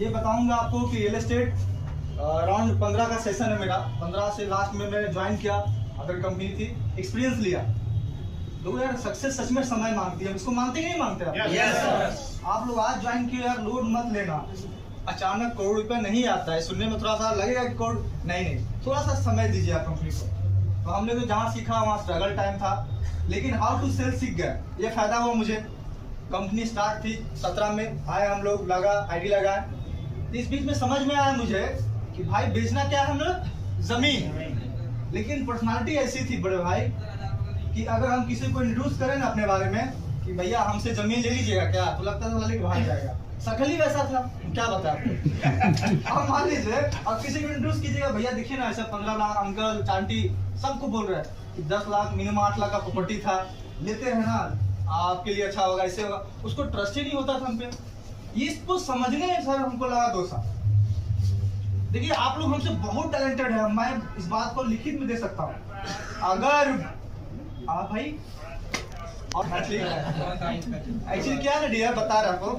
ये बताऊंगा आपको कि रियल एस्टेट अराउंड 15 का सेशन है मेरा। 15 से लास्ट में मैंने ज्वाइन किया, अदर कंपनी थी, एक्सपीरियंस लिया। तो यार सक्सेस सच में समय मांगती है, इसको मानते कि नहीं मानते आप? yes, आप लोग आज ज्वाइन किए यार, लोड मत लेना। अचानक करोड़ रुपया नहीं आता है, सुनने में थोड़ा सा लगेगा कि करोड़ नहीं, थोड़ा सा समय दीजिए आप कंपनी को। तो हमने तो जहाँ सीखा वहाँ स्ट्रगल टाइम था, लेकिन हाउ टू सेल सीख गए, ये फायदा हुआ मुझे। कंपनी स्टार्ट थी 17 में, आए हम लोग, लगा आईडी लगाए। तो इस बीच में समझ में आया मुझे कि भाई बेचना क्या है, हम लोग जमीन। लेकिन पर्सनालिटी ऐसी थी बड़े भाई कि अगर हम किसी को इंट्रोड्यूस करें ना अपने बारे में कि भैया हमसे जमीन ले लीजिएगा क्या, तो लगता था लेके भाग जाएगा। शकल ही वैसा था, क्या बता आपको। अब मान लीजिए अब किसी को इंट्रोड्यूस कीजिएगा, भैया देखिए ना ऐसा 15 लाख अंकल आंटी सबको बोल रहे हैं कि 10 लाख मिनिमम 8 लाख का प्रॉपर्टी था, लेते हैं ना आपके लिए अच्छा होगा, ऐसे होगा। उसको ट्रस्ट ही नहीं होता था हम पे। इसको समझने में सर हमको लगा 2 साल। देखिए आप लोग हमसे बहुत टैलेंटेड है, मैं इस बात को लिखित में दे सकता हूँ। अगर आप भाई और एक्चुअली क्या है डियर, बता रहा आपको,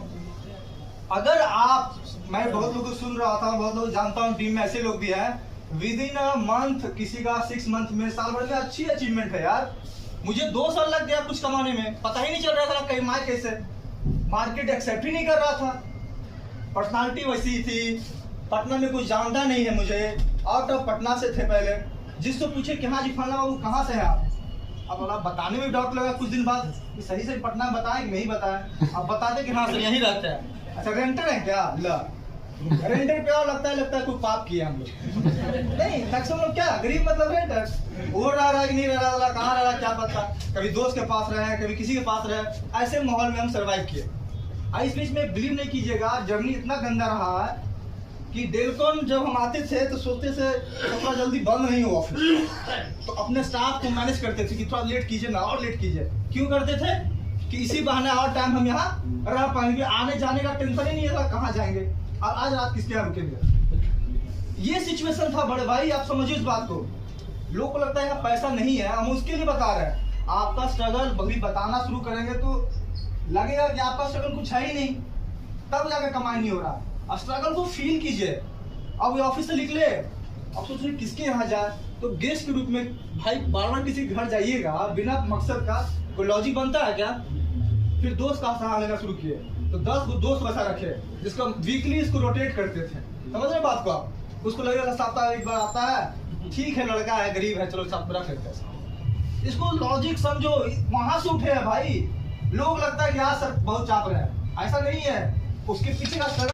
अगर आप, मैं बहुत लोगों को सुन रहा था, बहुत लोग जानता हूँ, टीम में ऐसे लोग भी हैं, विद इन अ मंथ, किसी का 6 मंथ में, साल भर में अच्छी अचीवमेंट है यार। मुझे 2 साल लग गया कुछ कमाने में, पता ही नहीं चल रहा था कहीं मार कैसे, मार्केट एक्सेप्ट ही नहीं कर रहा था। पर्सनालिटी वैसी थी, पटना में कोई जानता नहीं है मुझे, आउट ऑफ पटना से थे पहले। जिसको पूछे कि हाँ जी फलाना बाबू कहाँ से है आप, अब बताने में डाउट लगा कुछ दिन बाद कि सही से पटना बताएं कि नहीं बताएं। अब बताते कि हाँ सर यहीं रहते हैं। अच्छा रेंटर है क्या? रेंटर पे और लगता है कोई पाप किया हम लोग। नहीं मैक्सिमम लोग क्या गरीब मतलब रेंटर, वो रह रहा कि नहीं रह रहा, कहाँ रह रहा क्या पता, कभी दोस्त के पास रहे, कभी किसी के पास रहे, ऐसे माहौल में हम सर्वाइव किए। इस बीच में बिलीव नहीं कीजिएगा, जर्नी इतना गंदा रहा है कि डेलकॉन जब हम आते थे तो सोचते थे थोड़ा जल्दी बंद नहीं हो ऑफिस, तो अपने स्टाफ को मैनेज करते थे कि थोड़ा लेट कीजिए ना, और लेट कीजिए। क्यों करते थे कि इसी बहाने और टाइम हम यहाँ रह पाएंगे, आने जाने का टेंशन ही नहीं है कहाँ जाएंगे, और आज रात किसके यहाँ रुकेंगे। ये सिचुएशन था बड़े भाई, आप समझिए इस बात को। लोगों को लगता है यहाँ पैसा नहीं है, हम उसके लिए बता रहे हैं। आपका स्ट्रगल अभी बताना शुरू करेंगे तो लगेगा कि आपका स्ट्रगल कुछ है ही नहीं, तब जाकर कमाई नहीं हो रहा। स्ट्रगल को फील कीजिए। अब ये ऑफिस से निकले, अब सोच रहे किसके यहाँ जाए, तो गेस्ट के रूप में भाई बार-बार किसी घर जाइएगा बिना मकसद का, कोई लॉजिक बनता है क्या? फिर दोस्त का सहारा लेना शुरू किए, तो 10 दोस्त वैसा रखे जिसको वीकली इसको रोटेट करते थे। समझ रहे बात को आप? उसको लगेगा साप्ताह एक बार आता है, ठीक है लड़का है गरीब है, चलो साथ में रख लेते हैं। इसको लॉजिक समझो, वहां से उठे है भाई। लोग लगता है कि यार सर बहुत चाप रहे हैं, ऐसा नहीं है, उसके पीछे का